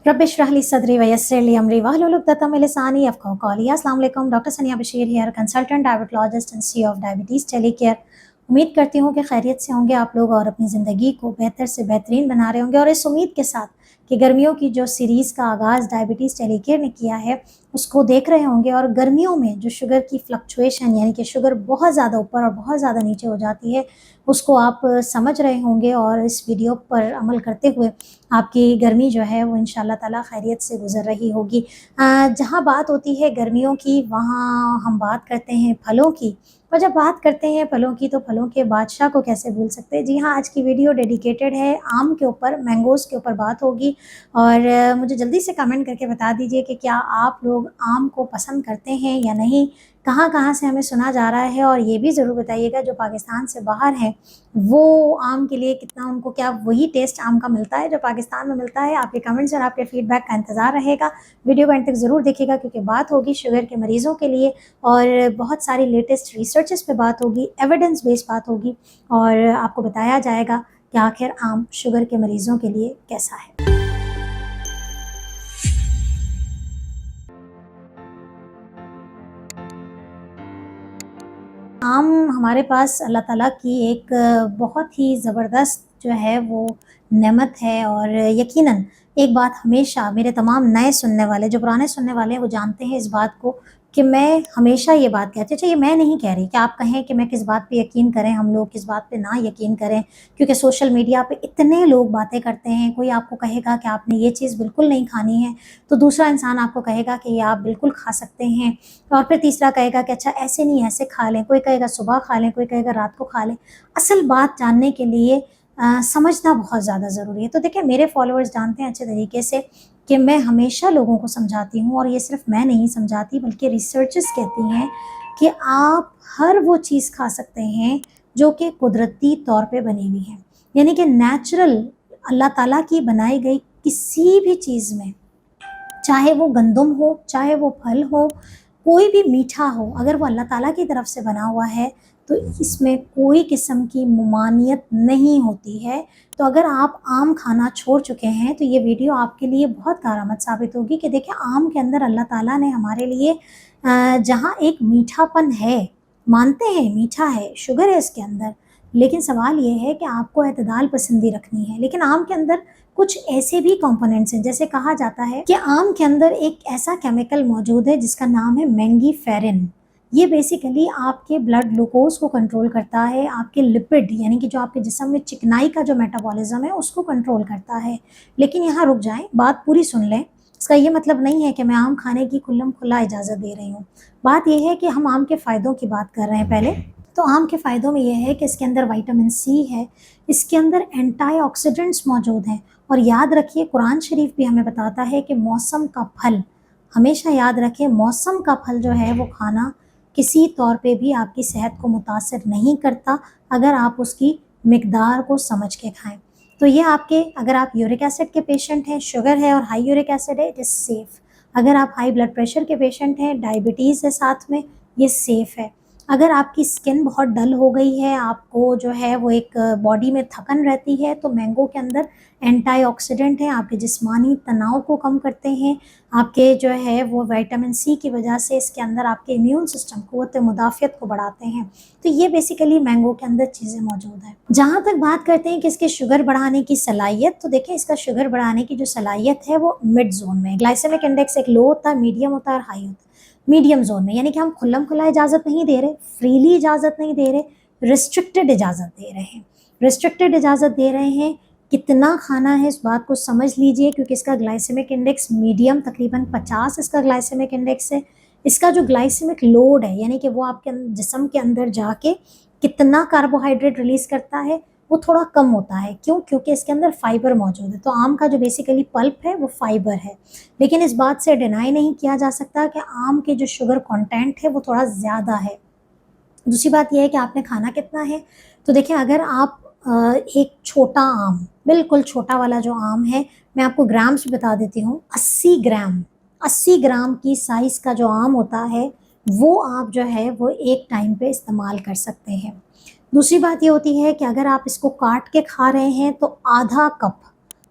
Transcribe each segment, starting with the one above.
रब इश्रह ली सदरी वयस्सिर ली अमरी वाहलुल उक़दतम मिन लिसानी यफ़क़हू क़ौली। अस्सलाम वालेकुम, डॉक्टर सनिया Bashir here, consultant diabetologist and CEO of diabetes टेलीकेयर। उम्मीद करती हूँ कि खैरियत से होंगे आप लोग और अपनी ज़िंदगी को बेहतर से बेहतरीन बना रहे होंगे। और इस उम्मीद के साथ कि गर्मियों की जो सीरीज़ का आगाज़ डायबिटीज़ टेलीकेयर ने किया है उसको देख रहे होंगे। और गर्मियों में जो शुगर की फ्लक्चुएशन यानी कि शुगर बहुत ज़्यादा ऊपर और बहुत ज़्यादा नीचे हो जाती है उसको आप समझ रहे होंगे और इस वीडियो पर अमल करते हुए आपकी गर्मी जो है वो इंशाल्लाह ताला खैरियत से गुज़र रही होगी। जहाँ बात होती है गर्मियों की वहाँ हम बात करते हैं फलों की। और जब बात करते हैं फलों की तो फलों के बादशाह को कैसे भूल सकते हैं। जी हाँ, आज की वीडियो डेडिकेटेड है आम के ऊपर, मैंगोज़ के ऊपर बात होगी। और मुझे जल्दी से कमेंट करके बता दीजिए कि क्या आप लोग आम को पसंद करते हैं या नहीं, कहाँ-कहाँ से हमें सुना जा रहा है। और ये भी ज़रूर बताइएगा जो पाकिस्तान से बाहर हैं वो आम के लिए कितना उनको क्या वही टेस्ट आम का मिलता है जो पाकिस्तान में मिलता है। आपके कमेंट्स और आपके फीडबैक का इंतज़ार रहेगा। वीडियो को एंड तक ज़रूर देखिएगा क्योंकि बात होगी शुगर के मरीज़ों के लिए और बहुत सारी लेटेस्ट रिसर्चेस पे बात होगी, एविडेंस बेस्ड बात होगी और आपको बताया जाएगा कि आखिर आम शुगर के मरीज़ों के लिए कैसा है। आम हमारे पास अल्लाह ताला की एक बहुत ही ज़बरदस्त जो है वो नेमत है। और यकीनन एक बात हमेशा मेरे तमाम नए सुनने वाले, जो पुराने सुनने वाले हैं वो जानते हैं इस बात को कि मैं हमेशा ये बात कहती हूँ। अच्छा, ये मैं नहीं कह रही कि आप कहें कि मैं किस बात पे यकीन करें, हम लोग किस बात पे ना यकीन करें, क्योंकि सोशल मीडिया पे इतने लोग बातें करते हैं। कोई आपको कहेगा कि आपने ये चीज़ बिल्कुल नहीं खानी है, तो दूसरा इंसान आपको कहेगा कि ये आप बिल्कुल खा सकते हैं। और फिर तीसरा कहेगा कि अच्छा ऐसे नहीं ऐसे खा लें, कोई कहेगा सुबह खा लें, कोई कहेगा रात को खा लें। असल बात जानने के लिए समझना बहुत ज़्यादा ज़रूरी है। तो देखिए, मेरे फॉलोअर्स जानते हैं अच्छे तरीके से कि मैं हमेशा लोगों को समझाती हूँ और ये सिर्फ मैं नहीं समझाती बल्कि रिसर्चेस कहती हैं कि आप हर वो चीज़ खा सकते हैं जो कि कुदरती तौर पे बनी हुई है, यानी कि नेचुरल अल्लाह ताला की बनाई गई किसी भी चीज़ में, चाहे वो गंदम हो, चाहे वो फल हो, कोई भी मीठा हो, अगर वो अल्लाह ताला की तरफ से बना हुआ है तो इसमें कोई किस्म की ममानियत नहीं होती है। तो अगर आप आम खाना छोड़ चुके हैं तो ये वीडियो आपके लिए बहुत कारआमद साबित होगी कि देखिए आम के अंदर अल्लाह ताला ने हमारे लिए जहाँ एक मीठापन है, मानते हैं मीठा है, शुगर है इसके अंदर, लेकिन सवाल ये है कि आपको एतदाल पसंदी रखनी है। लेकिन आम के अंदर कुछ ऐसे भी कंपोनेंट्स हैं, जैसे कहा जाता है कि आम के अंदर एक ऐसा केमिकल मौजूद है जिसका नाम है मैंगीफेरिन। ये बेसिकली आपके ब्लड ग्लूकोज को कंट्रोल करता है, आपके लिपिड यानी कि जो आपके जिस्म में चिकनाई का जो मेटाबॉलिज्म है उसको कंट्रोल करता है। लेकिन यहाँ रुक जाएं, बात पूरी सुन लें। इसका ये मतलब नहीं है कि मैं आम खाने की खुल्लम खुल्ला इजाज़त दे रही हूँ। बात यह है कि हम आम के फ़ायदों की बात कर रहे हैं पहले। तो आम के फ़ायदों में यह है कि इसके अंदर विटामिन सी है, इसके अंदर एंटीऑक्सीडेंट्स मौजूद हैं। और याद रखिए, कुरान शरीफ भी हमें बताता है कि मौसम का फल, हमेशा याद रखें, मौसम का फल जो है वो खाना किसी तौर पे भी आपकी सेहत को मुतासिर नहीं करता अगर आप उसकी मिकदार को समझ के खाएं। तो ये आपके, अगर आप यूरिक एसिड के पेशेंट हैं, शुगर है और हाई यूरिक एसिड है, इट इज़ सेफ़। अगर आप हाई ब्लड प्रेशर के पेशेंट हैं, डायबिटीज़ है साथ में, ये सेफ़ है। अगर आपकी स्किन बहुत डल हो गई है, आपको जो है वो एक बॉडी में थकन रहती है, तो मैंगो के अंदर एंटीऑक्सीडेंट हैं, आपके जिस्मानी तनाव को कम करते हैं, आपके जो है वो विटामिन सी की वजह से इसके अंदर आपके इम्यून सिस्टम क़ुव्वत मुदाफ़ियत को बढ़ाते हैं। तो ये बेसिकली मैंगो के अंदर चीज़ें मौजूद हैं। जहाँ तक बात करते हैं कि इसके शुगर बढ़ाने की सलाहियत, तो देखिए इसका शुगर बढ़ाने की जो सलाहियत है वो मिड जोन में, ग्लाइसेमिक इंडेक्स एक लो होता है, मीडियम होता है और हाई होता है। मीडियम जोन में यानी कि हम खुल्लम खुल्ला इजाज़त नहीं दे रहे, फ्रीली इजाज़त नहीं दे रहे, रिस्ट्रिक्टेड इजाज़त दे रहे हैं। रिस्ट्रिक्टेड इजाज़त दे रहे हैं, कितना खाना है इस बात को समझ लीजिए क्योंकि इसका ग्लाइसेमिक इंडेक्स मीडियम, तकरीबन 50 इसका ग्लाइसेमिक इंडेक्स है। इसका जो ग्लाइसेमिक लोड है यानी कि वो आपके जिस्म के अंदर जाके कितना कार्बोहाइड्रेट रिलीज़ करता है वो थोड़ा कम होता है। क्यों? क्योंकि इसके अंदर फाइबर मौजूद है। तो आम का जो बेसिकली पल्प है वो फाइबर है। लेकिन इस बात से डिनाई नहीं किया जा सकता कि आम के जो शुगर कंटेंट है वो थोड़ा ज़्यादा है। दूसरी बात यह है कि आपने खाना कितना है। तो देखिए, अगर आप एक छोटा आम, बिल्कुल छोटा वाला जो आम है, मैं आपको ग्राम्स बता देती हूँ, 80 ग्राम की साइज़ का जो आम होता है वो आप जो है वो एक टाइम पे इस्तेमाल कर सकते हैं। दूसरी बात ये होती है कि अगर आप इसको काट के खा रहे हैं तो आधा कप,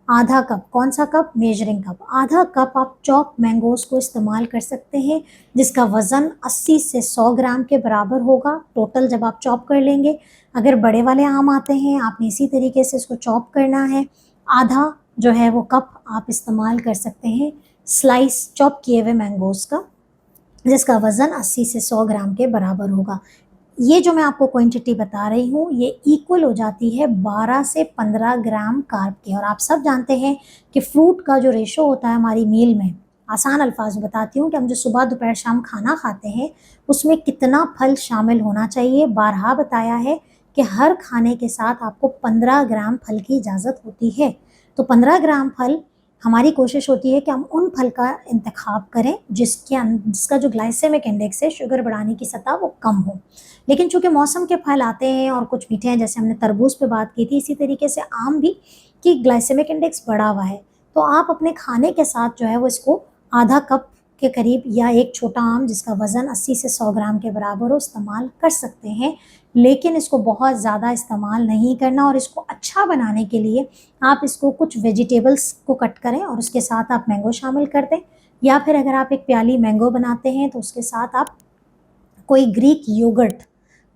आधा कप, कौन सा कप? Measuring cup. आधा कप आप चॉप मैंगोज को इस्तेमाल कर सकते हैं, जिसका वज़न 80 से 100 ग्राम के बराबर होगा टोटल जब आप चॉप कर लेंगे। अगर बड़े वाले आम आते हैं, आपने इसी तरीके से इसको चॉप करना है। आधा जो है वो कप आप इस्तेमाल कर सकते हैं स्लाइस चॉप किए हुए मैंगोज का, जिसका वज़न 80 से 100 ग्राम के बराबर होगा। ये जो मैं आपको क्वांटिटी बता रही हूँ, ये इक्वल हो जाती है 12 से 15 ग्राम कार्ब के। और आप सब जानते हैं कि फ्रूट का जो रेशो होता है हमारी मील में, आसान अल्फाज में बताती हूँ कि हम जो सुबह दोपहर शाम खाना खाते हैं उसमें कितना फल शामिल होना चाहिए। बारहा बताया है कि हर खाने के साथ आपको 15 ग्राम फल की इजाज़त होती है। तो 15 ग्राम फल, हमारी कोशिश होती है कि हम उन फल का इंतखाब करें जिसका जो ग्लाइसेमिक इंडेक्स है, शुगर बढ़ाने की सतह, वो कम हो। लेकिन चूंकि मौसम के फल आते हैं और कुछ मीठे हैं, जैसे हमने तरबूज पे बात की थी, इसी तरीके से आम भी की ग्लाइसेमिक इंडेक्स बढ़ा हुआ है। तो आप अपने खाने के साथ जो है वो इसको आधा कप के करीब या एक छोटा आम जिसका वज़न 80 से 100 ग्राम के बराबर हो इस्तेमाल कर सकते हैं। लेकिन इसको बहुत ज़्यादा इस्तेमाल नहीं करना, और इसको अच्छा बनाने के लिए आप इसको कुछ वेजिटेबल्स को कट करें और उसके साथ आप मैंगो शामिल कर दें। या फिर अगर आप एक प्याली मैंगो बनाते हैं तो उसके साथ आप कोई ग्रीक योगर्ट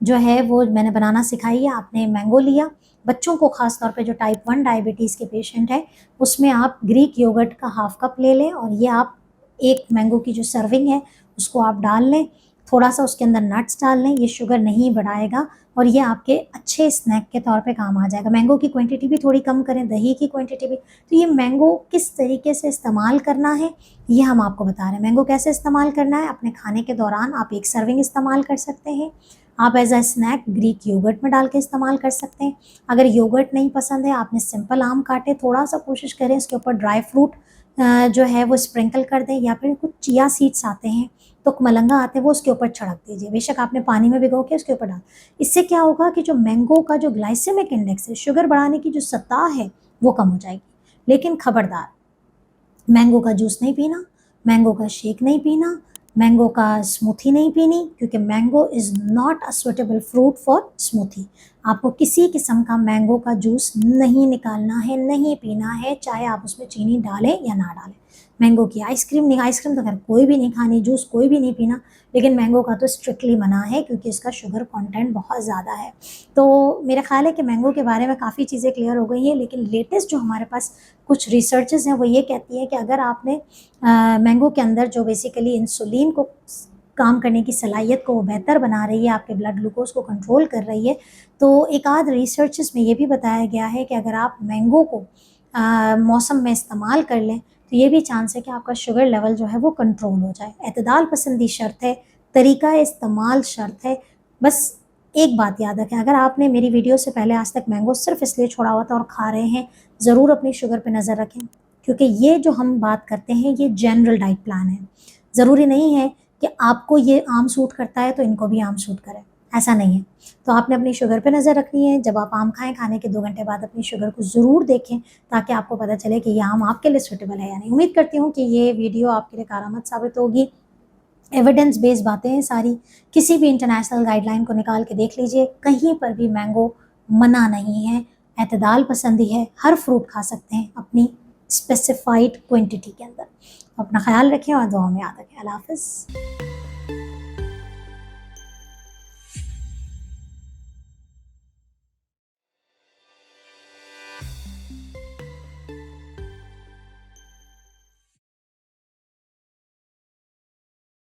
जो है वो मैंने बनाना सिखाई है। आपने मैंगो लिया, बच्चों को खास तौर पे जो टाइप 1 डायबिटीज़ के पेशेंट है, उसमें आप ग्रीक योगर्ट का हाफ कप ले लें और ये आप एक मैंगो की जो सर्विंग है उसको आप डाल लें। थोड़ा सा उसके अंदर नट्स डाल लें, ये शुगर नहीं बढ़ाएगा और ये आपके अच्छे स्नैक के तौर पे काम आ जाएगा। मैंगो की क्वांटिटी भी थोड़ी कम करें, दही की क्वांटिटी भी। तो ये मैंगो किस तरीके से इस्तेमाल करना है ये हम आपको बता रहे हैं। मैंगो कैसे इस्तेमाल करना है, अपने खाने के दौरान आप एक सर्विंग इस्तेमाल कर सकते हैं। आप as a snack Greek yoghurt में डाल के इस्तेमाल कर सकते हैं। अगर योगर्ट नहीं पसंद है, आपने सिंपल आम काटे, थोड़ा सा कोशिश करें उसके ऊपर ड्राई फ्रूट जो है वो स्प्रिंकल कर दें, या फिर कुछ चिया सीड्स आते हैं तो मलंगा आते हैं वो उसके ऊपर छिड़क दीजिए। बेशक आपने पानी में भिगो के उसके ऊपर डाल। इससे क्या होगा कि जो मैंगो का जो ग्लाइसेमिक इंडेक्स है, शुगर बढ़ाने की जो सतह है, वो कम हो जाएगी। लेकिन खबरदार, मैंगो का जूस नहीं पीना, मैंगो का शेक नहीं पीना, मैंगो का स्मूथी नहीं पीनी, क्योंकि mango is not a suitable fruit for smoothie. आपको किसी किस्म का मैंगो का जूस नहीं निकालना है, नहीं पीना है, चाहे आप उसमें चीनी डालें या ना डालें। मैंगो की आइसक्रीम नहीं, आइसक्रीम तो खैर कोई भी नहीं खानी, जूस कोई भी नहीं पीना, लेकिन मैंगो का तो स्ट्रिक्टली मना है क्योंकि इसका शुगर कंटेंट बहुत ज़्यादा है। तो मेरा ख्याल है कि मैंगो के बारे में काफ़ी चीज़ें क्लियर हो गई हैं। लेकिन लेटेस्ट जो हमारे पास कुछ रिसर्चेस हैं वो ये कहती है कि अगर आपने मैंगो के अंदर जो बेसिकली इंसुलिन को काम करने की सलाहियत को वो बेहतर बना रही है, आपके ब्लड ग्लूकोज को कंट्रोल कर रही है, तो एक आध रिसर्चेस में ये भी बताया गया है कि अगर आप मैंगो को मौसम में इस्तेमाल कर लें तो ये भी चांस है कि आपका शुगर लेवल जो है वो कंट्रोल हो जाए। एतदाल पसंदी शर्त है, तरीका इस्तेमाल शर्त है। बस एक बात याद रखें, अगर आपने मेरी वीडियो से पहले आज तक मैंगो सिर्फ इसलिए छोड़ा हुआ था और खा रहे हैं, ज़रूर अपनी शुगर पे नज़र रखें, क्योंकि ये जो हम बात करते हैं ये जनरल डाइट प्लान है। ज़रूरी नहीं है कि आपको ये आम सूट करता है तो इनको भी आम सूट करे, ऐसा नहीं है। तो आपने अपनी शुगर पे नज़र रखनी है। जब आप आम खाएं, खाने के 2 घंटे बाद अपनी शुगर को ज़रूर देखें, ताकि आपको पता चले कि ये आम आपके लिए सूटेबल है या नहीं। उम्मीद करती हूँ कि ये वीडियो आपके लिए कारआमद साबित होगी। एविडेंस बेस्ड बातें हैं सारी, किसी भी इंटरनेशनल गाइडलाइन को निकाल के देख लीजिए, कहीं पर भी मैंगो मना नहीं है, एतदाल पसंदी है, हर फ्रूट खा सकते हैं अपनी स्पेसिफाइड क्वांटिटी के अंदर। अपना ख्याल रखें और दुआ में याद रखें। अल्लाह हाफ़िज़।